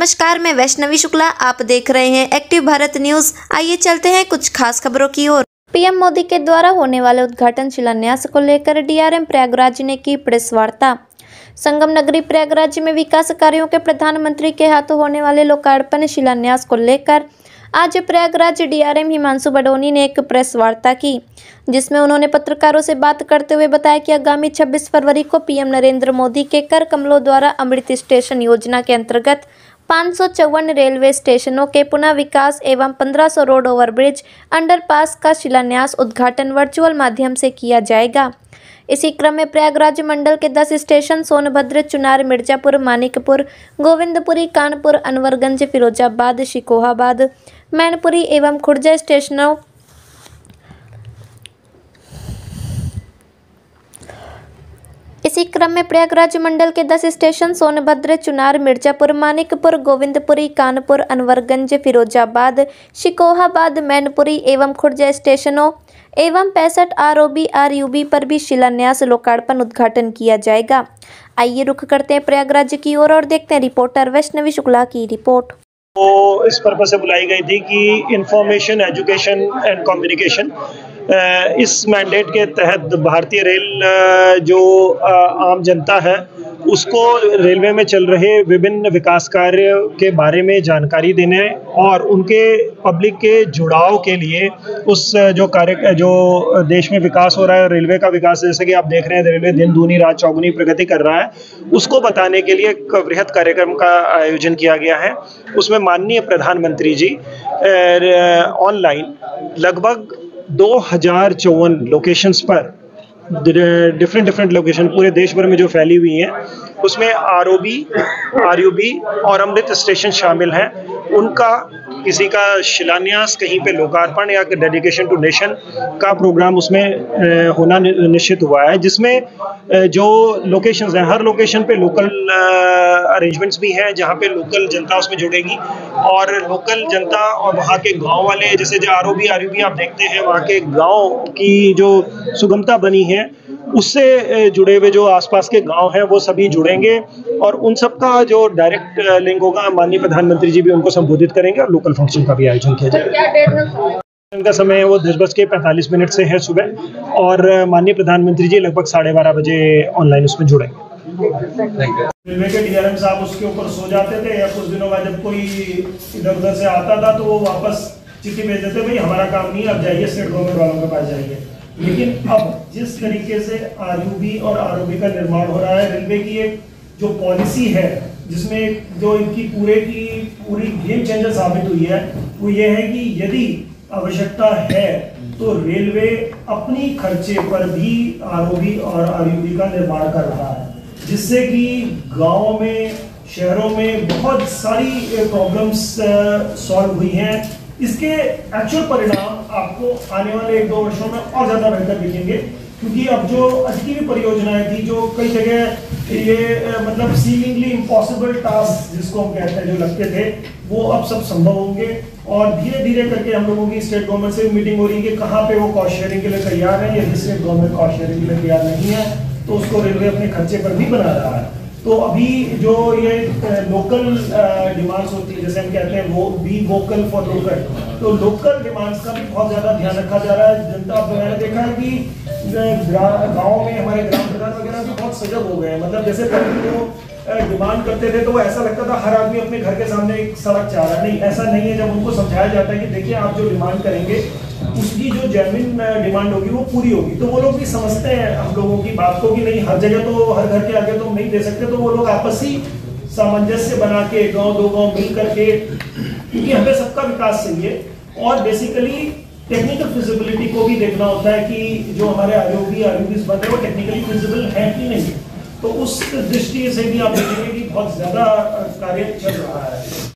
नमस्कार, मैं वैष्णवी शुक्ला। आप देख रहे हैं एक्टिव भारत न्यूज। आइए चलते हैं कुछ खास खबरों की ओर। पीएम मोदी के द्वारा होने वाले उद्घाटन शिलान्यास को लेकर डीआरएम प्रयागराज ने की प्रेस वार्ता। संगम नगरी प्रयागराज में विकास कार्यों के प्रधानमंत्री के हाथों होने वाले लोकार्पण शिलान्यास को लेकर आज प्रयागराज डीआरएम हिमांशु बडोनी ने एक प्रेस वार्ता की, जिसमें उन्होंने पत्रकारों से बात करते हुए बताया कि आगामी 26 फरवरी को पीएम नरेंद्र मोदी के कर कमलों द्वारा अमृत स्टेशन योजना के अंतर्गत 554 रेलवे स्टेशनों के पुनः विकास एवं 1500 रोड ओवरब्रिज अंडरपास का शिलान्यास उद्घाटन वर्चुअल माध्यम से किया जाएगा। इसी क्रम में प्रयागराज मंडल के 10 स्टेशन सोनभद्र, चुनार, मिर्जापुर, मानिकपुर, गोविंदपुरी, कानपुर, अनवरगंज, फिरोजाबाद, शिकोहाबाद, मैनपुरी एवं खुर्जा स्टेशनों इसी क्रम में प्रयागराज मंडल के 10 स्टेशन सोनभद्र, चुनार, मिर्जापुर, मानिकपुर, गोविंदपुरी, कानपुर, अनवरगंज, फिरोजाबाद, शिकोहाबाद, मैनपुरी एवं खुर्जा स्टेशनों एवं 65 आरओबी पर भी शिलान्यास लोकार्पण उद्घाटन किया जाएगा। आइए रुख करते हैं प्रयागराज की ओर और देखते हैं रिपोर्टर वैष्णवी शुक्ला की रिपोर्ट। तो इस पर्पस से बुलाई गई थी कि इंफॉर्मेशन, एजुकेशन एंड कम्युनिकेशन, इस मैंडेट के तहत भारतीय रेल जो आम जनता है उसको रेलवे में चल रहे विभिन्न विकास कार्य के बारे में जानकारी देने और उनके पब्लिक के जुड़ाव के लिए उस जो देश में विकास हो रहा है, रेलवे का विकास, जैसे कि आप देख रहे हैं रेलवे दिन दूनी रात चौगुनी प्रगति कर रहा है, उसको बताने के लिए एक वृहद कार्यक्रम का आयोजन किया गया है। उसमें माननीय प्रधानमंत्री जी ऑनलाइन लगभग 2054 लोकेशंस पर डिफरेंट लोकेशन पूरे देश भर में जो फैली हुई हैं, उसमें आरओबी और अमृत स्टेशन शामिल हैं। उनका किसी का शिलान्यास, कहीं पे लोकार्पण या डेडिकेशन टू नेशन का प्रोग्राम उसमें होना निश्चित हुआ है, जिसमें जो लोकेशंस हैं, हर लोकेशन पे लोकल अरेंजमेंट्स भी हैं जहाँ पे लोकल जनता उसमें जुड़ेगी और लोकल जनता और वहाँ के गांव वाले, जैसे जो आरओबी आप देखते हैं, वहाँ के गांव की जो सुगमता बनी है उससे जुड़े हुए जो आसपास के गांव हैं वो सभी जुड़ेंगे और उन सब का जो डायरेक्ट लिंक होगा, माननीय प्रधानमंत्री जी भी उनको संबोधित करेंगे और लोकल फंक्शन का भी आयोजन किया जाएगा। का समय वो 10:45 से है सुबह और माननीय प्रधानमंत्री जी लगभग 12:30 बजे ऑनलाइन उसमें जुड़ेंगे। रेलवे के डीआरएम साहब उसके ऊपर सो जाते थे या कुछ दिनों बाद जब कोई इधर उधर से आता था तो वो वापस चिट्ठी भेज देते, भाई हमारा काम नहीं, अब जाइए स्टेट गवर्नमेंट वालों के पास जाइए। लेकिन अब जिस तरीके से आरयूबी और आरओबी का निर्माण हो रहा है, रेलवे की एक जो पॉलिसी है जिसमें जो इनकी पूरी गेम चेंजर साबित हुई है, वो ये है कि यदि आवश्यकता है तो रेलवे अपनी खर्चे पर भी आरओबी और आरयूबी का निर्माण कर रहा है, जिससे कि गाँव में, शहरों में बहुत सारी प्रॉब्लम्स सॉल्व हुई हैं। इसके एक्चुअल परिणाम आपको आने वाले 1-2 वर्षों में और ज्यादा बेहतर दिखेंगे, क्योंकि अब जो अटकी हुई परियोजनाएं थी, जो कई जगह ये मतलब सीमिंगली इम्पॉसिबल टास्क जिसको हम कहते हैं जो लगते थे, वो अब सब संभव होंगे और धीरे धीरे करके हम लोगों की स्टेट गवर्नमेंट से मीटिंग हो रही है कि कहाँ पे वो कॉस्ट शेयरिंग के लिए तैयार है, यदि स्टेट गवर्नमेंट कॉस्ट शेयरिंग के लिए तैयार नहीं है तो उसको रेलवे अपने खर्चे पर भी बना रहा है। तो अभी जो ये लोकल डिमांड्स होती है, जैसे हम कहते हैं वो बी वोकल फॉर लोकल, तो लोकल डिमांड्स का भी बहुत ज्यादा ध्यान रखा जा रहा है। जनता, मैंने देखा है कि गाँव में हमारे ग्राम प्रधान वगैरह भी बहुत सजग हो गए हैं। मतलब जैसे पहले वो डिमांड करते थे तो वो ऐसा लगता था हर आदमी अपने घर के सामने एक सड़क चाह रहा है, नहीं ऐसा नहीं है। जब उनको समझाया जाता है कि देखिए आप जो डिमांड करेंगे उसकी जो जेन्युइन डिमांड होगी वो पूरी होगी, तो वो लोग भी समझते हैं हम लोगों की बात को कि नहीं, हर जगह तो हर घर के आगे तो नहीं दे सकते, तो वो लोग आपसी सामंजस्य बना के गांव दो गांव मिल करके, क्योंकि हमें सबका विकास चाहिए और बेसिकली टेक्निकल फिजिबिलिटी को भी देखना होता है कि जो हमारे आरओबी बन रहे हैं वो टेक्निकली फिजिबल है कि नहीं। तो उस दृष्टि से भी आप देखेंगे कि बहुत ज्यादा कार्य चल रहा है।